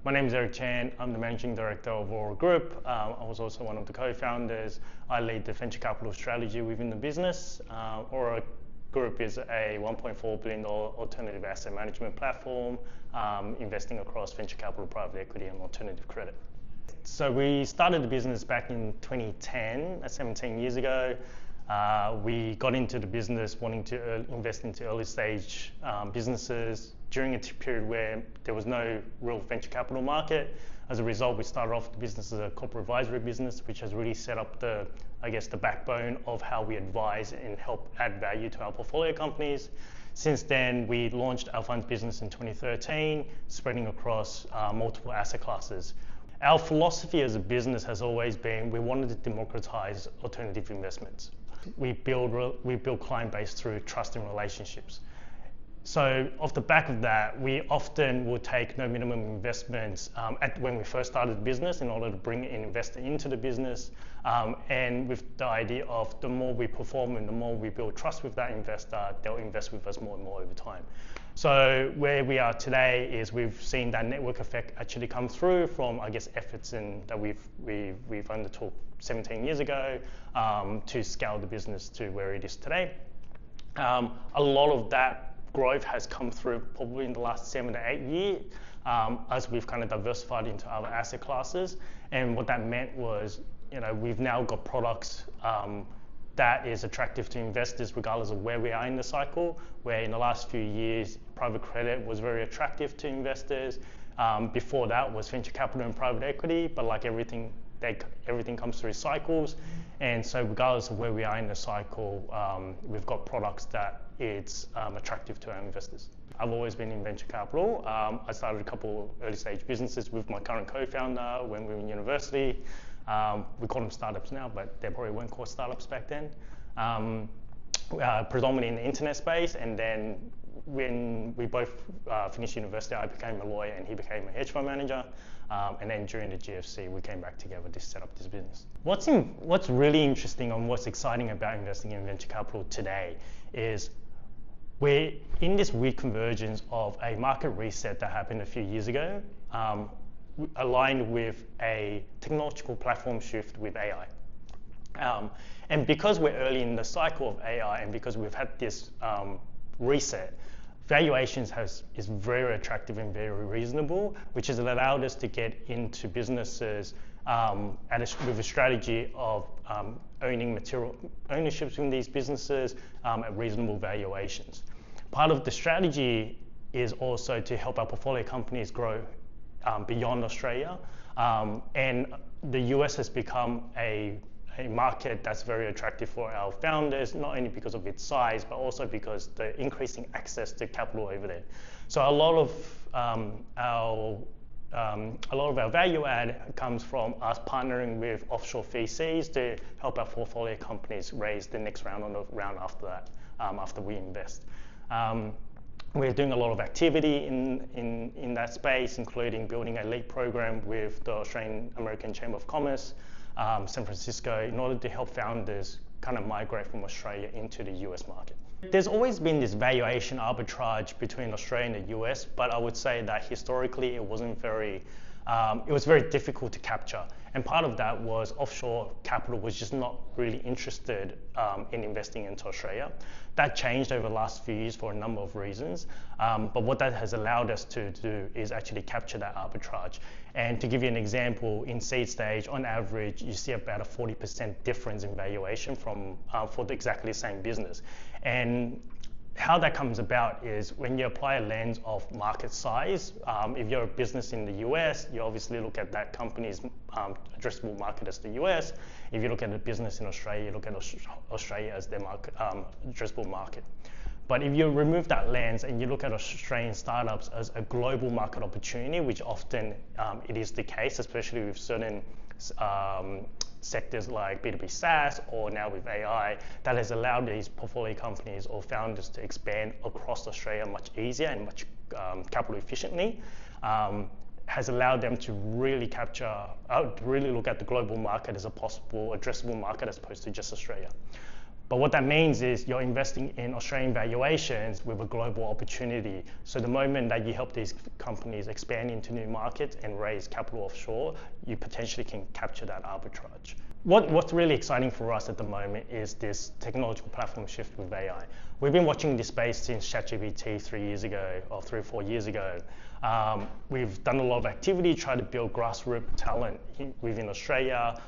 My name is Eric Chan. I'm the Managing Director of Aura Group. I was also one of the co-founders. I lead the venture capital strategy within the business. Aura Group is a $1.4 billion alternative asset management platform, investing across venture capital, private equity, and alternative credit. So we started the business back in 2010, 17 years ago. We got into the business wanting to invest into early stage businesses during a period where there was no real venture capital market. As a result, we started off the business as a corporate advisory business, which has really set up the backbone of how we advise and help add value to our portfolio companies. Since then, we launched our funds business in 2013, spreading across multiple asset classes. Our philosophy as a business has always been we wanted to democratize alternative investments. We build client base through trust and relationships. So off the back of that, we often will take no minimum investments when we first started the business in order to bring an investor into the business, and with the idea of the more we perform and the more we build trust with that investor, they'll invest with us more and more over time. So where we are today is we've seen that network effect actually come through from efforts that we've undertook 17 years ago to scale the business to where it is today. A lot of that growth has come through probably in the last 7 to 8 years as we've kind of diversified into other asset classes. And what that meant was, we've now got products that is attractive to investors regardless of where we are in the cycle, where in the last few years, private credit was very attractive to investors. Before that was venture capital and private equity, but like everything comes through cycles. And so regardless of where we are in the cycle, we've got products that it's attractive to our investors. I've always been in venture capital. I started a couple early stage businesses with my current co-founder when we were in university. We call them startups now, but they probably weren't called startups back then. Predominantly in the internet space, and then when we both finished university, I became a lawyer and he became a hedge fund manager. And then during the GFC, we came back together to set up this business. What's really interesting and what's exciting about investing in venture capital today is we're in this weird convergence of a market reset that happened a few years ago, aligned with a technological platform shift with AI. And because we're early in the cycle of AI and because we've had this reset, valuations is very attractive and very reasonable, which has allowed us to get into businesses with a strategy of owning material ownerships in these businesses at reasonable valuations. Part of the strategy is also to help our portfolio companies grow beyond Australia, and the US has become a market that's very attractive for our founders, not only because of its size, but also because the increasing access to capital over there. So a lot of our value add comes from us partnering with offshore VCs to help our portfolio companies raise the next round after that, after we invest. We're doing a lot of activity in that space, including building a lead program with the Australian American Chamber of Commerce, San Francisco, in order to help founders kind of migrate from Australia into the US market. There's always been this valuation arbitrage between Australia and the US, but I would say that historically it was very difficult to capture. And part of that was offshore capital was just not really interested in investing into Australia. That changed over the last few years for a number of reasons. But what that has allowed us to do is actually capture that arbitrage. And to give you an example, in seed stage, on average, you see about a 40% difference in valuation for exactly the same business. And how that comes about is when you apply a lens of market size. If you're a business in the US, you obviously look at that company's addressable market as the US. If you look at a business in Australia, you look at Australia as their addressable market. But if you remove that lens and you look at Australian startups as a global market opportunity, which often it is the case, especially with certain sectors like B2B SaaS or now with AI, that has allowed these portfolio companies or founders to expand across Australia much easier and much capital efficiently, has allowed them to really look at the global market as a possible addressable market as opposed to just Australia. But what that means is you're investing in Australian valuations with a global opportunity. So the moment that you help these companies expand into new markets and raise capital offshore, you potentially can capture that arbitrage. What's really exciting for us at the moment is this technological platform shift with AI. We've been watching this space since ChatGPT 3 years ago, or 3 or 4 years ago. We've done a lot of activity, try to build grassroots talent within Australia.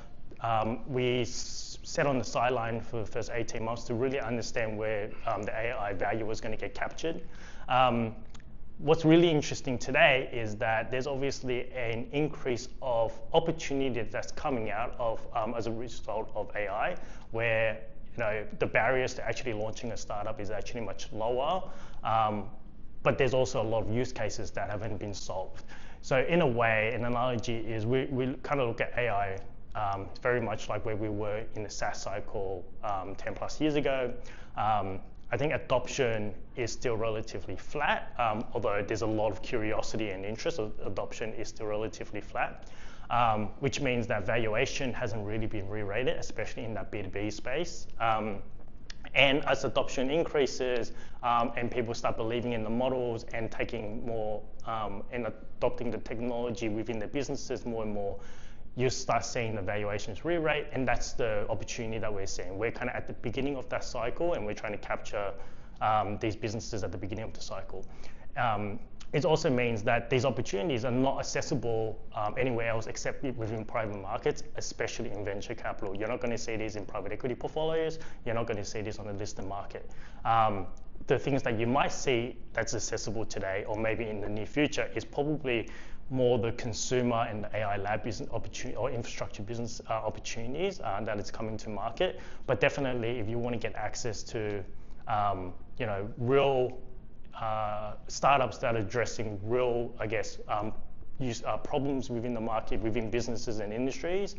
We sat on the sideline for the first 18 months to really understand where the AI value was going to get captured. What's really interesting today is that there's obviously an increase of opportunity that's coming out of as a result of AI, where the barriers to actually launching a startup is actually much lower. But there's also a lot of use cases that haven't been solved. So in a way, an analogy is we kind of look at AI very much like where we were in the SaaS cycle 10 plus years ago. I think adoption is still relatively flat, although there's a lot of curiosity and interest. Adoption is still relatively flat, which means that valuation hasn't really been re-rated, especially in that B2B space. And as adoption increases and people start believing in the models and taking more and adopting the technology within their businesses more and more, you start seeing the valuations re-rate, and that's the opportunity that we're seeing. We're kind of at the beginning of that cycle, and we're trying to capture these businesses at the beginning of the cycle. It also means that these opportunities are not accessible anywhere else except within private markets, especially in venture capital. You're not going to see these in private equity portfolios. You're not going to see this on a listed market. The things that you might see that's accessible today, or maybe in the near future, is probably more the consumer and the AI lab business opportunity or infrastructure business opportunities that is coming to market. But definitely, if you want to get access to real startups that are addressing real, problems within the market, within businesses and industries,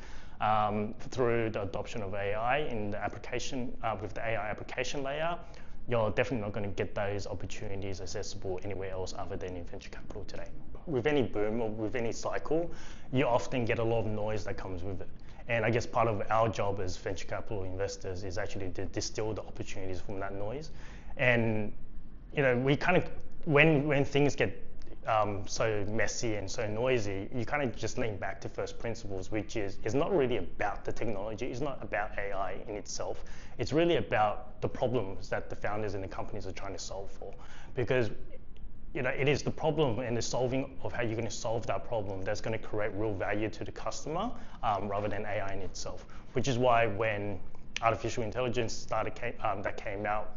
through the adoption of AI in the application with the AI application layer, you're definitely not going to get those opportunities accessible anywhere else other than in venture capital today. With any boom or with any cycle, you often get a lot of noise that comes with it. And I guess part of our job as venture capital investors is actually to distill the opportunities from that noise. And we kind of, when things get so messy and so noisy, you kind of just lean back to first principles, which is not really about the technology. It's not about AI in itself. It's really about the problems that the founders and the companies are trying to solve for. Because it is the problem and the solving of how you're going to solve that problem that's going to create real value to the customer rather than AI in itself. Which is why when artificial intelligence that came out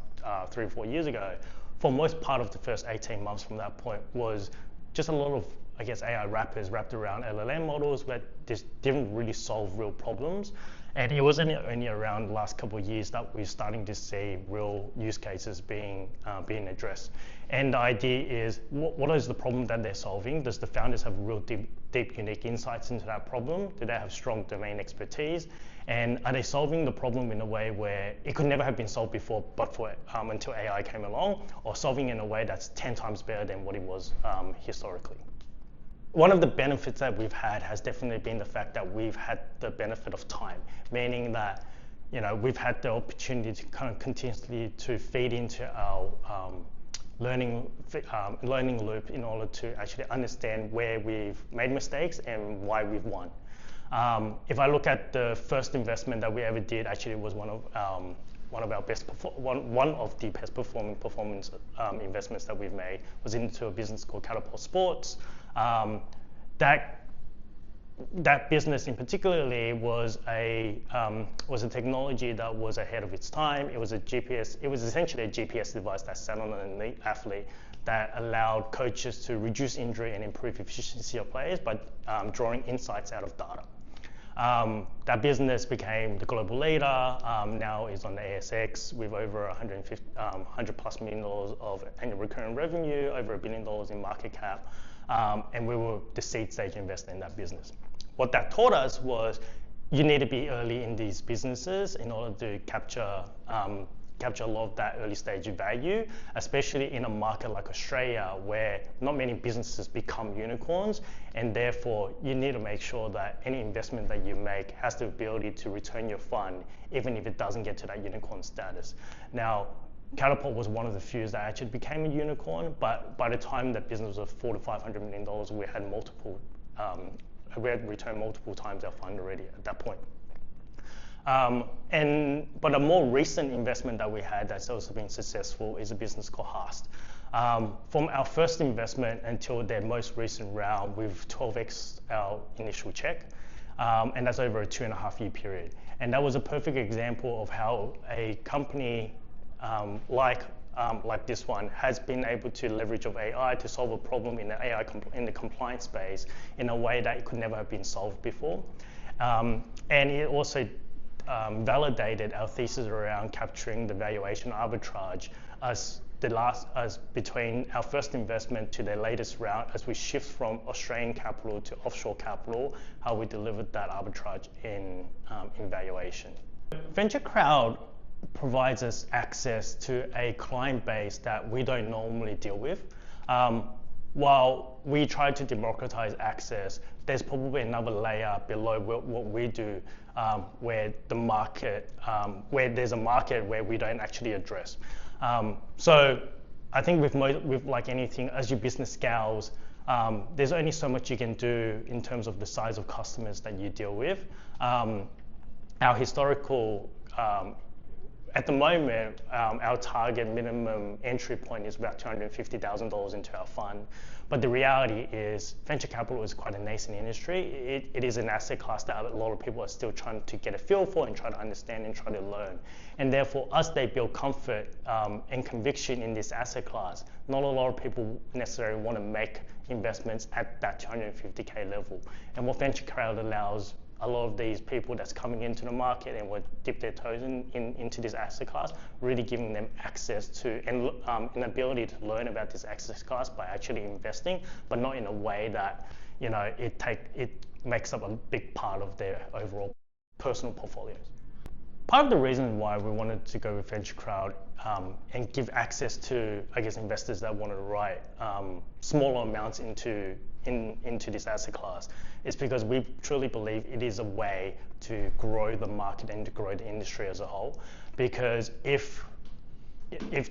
3 or 4 years ago, for most part of the first 18 months from that point was just a lot of, AI wrappers wrapped around LLM models, but this didn't really solve real problems. And it wasn't only around the last couple of years that we're starting to see real use cases being addressed. And the idea is, what is the problem that they're solving? Does the founders have real deep, unique insights into that problem? Do they have strong domain expertise? And are they solving the problem in a way where it could never have been solved before, but for until AI came along, or solving in a way that's 10 times better than what it was historically? One of the benefits that we've had has definitely been the fact that we've had the benefit of time, meaning that we've had the opportunity to kind of continuously to feed into our learning loop in order to actually understand where we've made mistakes and why we've won. If I look at the first investment that we ever did, actually it was one of the best performing investments that we've made was into a business called Catapult Sports. That business in particularly was a technology that was ahead of its time. It was essentially a GPS device that sat on an elite athlete that allowed coaches to reduce injury and improve efficiency of players by drawing insights out of data. That business became the global leader, now is on the ASX with over $100+ million of annual recurring revenue, over $1 billion in market cap, and we were the seed stage investor in that business. What that taught us was you need to be early in these businesses in order to capture capture a lot of that early stage value, especially in a market like Australia where not many businesses become unicorns, and therefore you need to make sure that any investment that you make has the ability to return your fund even if it doesn't get to that unicorn status. Now, Catapult was one of the few that actually became a unicorn, but by the time that business was $400 to $500 million, we had returned multiple times our fund already at that point. But a more recent investment that we had that's also been successful is a business called Haast. From our first investment until their most recent round, we've 12x our initial check, and that's over a 2.5 year period. And that was a perfect example of how a company like this one has been able to leverage of AI to solve a problem in the compliance space in a way that it could never have been solved before. And it also validated our thesis around capturing the valuation arbitrage as between our first investment to their latest round, as we shift from Australian capital to offshore capital, how we delivered that arbitrage in valuation. VentureCrowd provides us access to a client base that we don't normally deal with. While we try to democratize access, there's probably another layer below what we do, where there's a market where we don't actually address. So I think with like anything, as your business scales, there's only so much you can do in terms of the size of customers that you deal with. Our historical At the moment, our target minimum entry point is about $250,000 into our fund. But the reality is venture capital is quite a nascent industry. It is an asset class that a lot of people are still trying to get a feel for and try to understand and try to learn. And therefore, as they build comfort and conviction in this asset class, not a lot of people necessarily want to make investments at that 250K level. And what VentureCrowd allows a lot of these people that's coming into the market and will dip their toes into this asset class, really giving them access to and an ability to learn about this asset class by actually investing, but not in a way that it makes up a big part of their overall personal portfolios. Part of the reason why we wanted to go with VentureCrowd and give access to, investors that want to write smaller amounts into this asset class is because we truly believe it is a way to grow the market and to grow the industry as a whole. Because if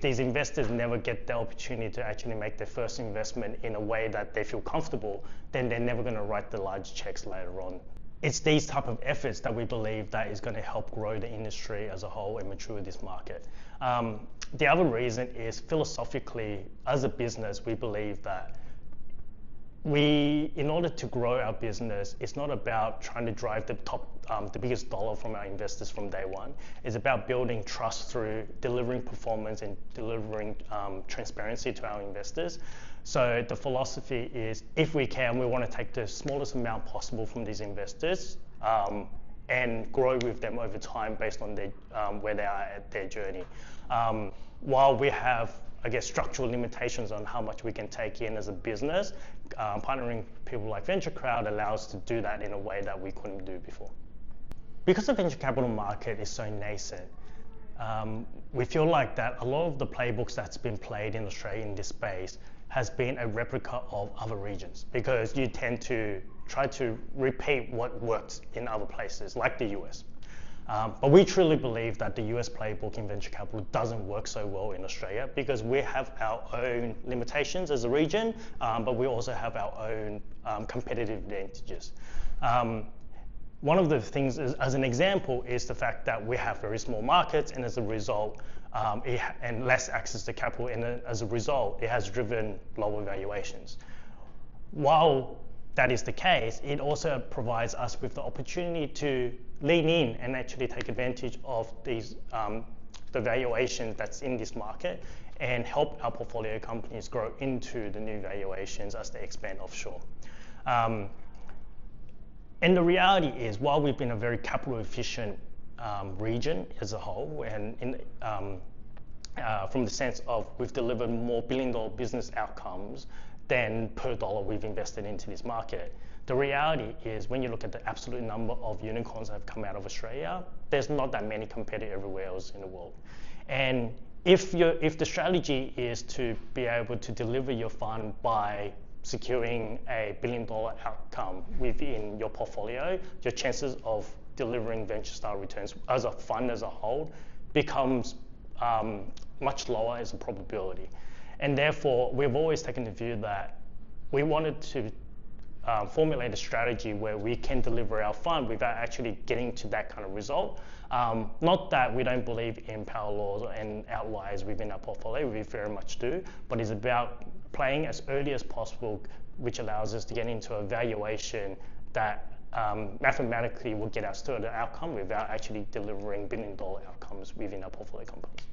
these investors never get the opportunity to actually make their first investment in a way that they feel comfortable, then they're never going to write the large checks later on. It's these type of efforts that we believe that is going to help grow the industry as a whole and mature this market. The other reason is philosophically, as a business, we believe that in order to grow our business, it's not about trying to drive the biggest dollar from our investors from day one. It's about building trust through delivering performance and delivering transparency to our investors. So the philosophy is, if we can, we want to take the smallest amount possible from these investors and grow with them over time based on where they are at their journey. While we have structural limitations on how much we can take in as a business, partnering with people like VentureCrowd allows us to do that in a way that we couldn't do before. Because the venture capital market is so nascent, we feel like that a lot of the playbooks that's been played in Australia in this space has been a replica of other regions, because you tend to try to repeat what works in other places, like the US. But we truly believe that the US playbook in venture capital doesn't work so well in Australia, because we have our own limitations as a region, but we also have our own competitive advantages. One of the things, as an example, is the fact that we have very small markets, and as a result, and less access to capital, and as a result, it has driven lower valuations. While that is the case, it also provides us with the opportunity to lean in and actually take advantage of these the valuation that's in this market and help our portfolio companies grow into the new valuations as they expand offshore. And the reality is, while we've been a very capital efficient region as a whole, and from the sense of we've delivered more billion-dollar business outcomes than per dollar we've invested into this market, the reality is, when you look at the absolute number of unicorns that have come out of Australia, there's not that many compared to everywhere else in the world. And if the strategy is to be able to deliver your fund by securing a $1 billion outcome within your portfolio, your chances of delivering venture style returns as a fund as a whole becomes much lower as a probability. And therefore, we've always taken the view that we wanted to formulate a strategy where we can deliver our fund without actually getting to that kind of result. Not that we don't believe in power laws and outliers within our portfolio, we very much do, but it's about playing as early as possible, which allows us to get into a valuation that mathematically will get us to the outcome without actually delivering $1 billion outcomes within our portfolio companies.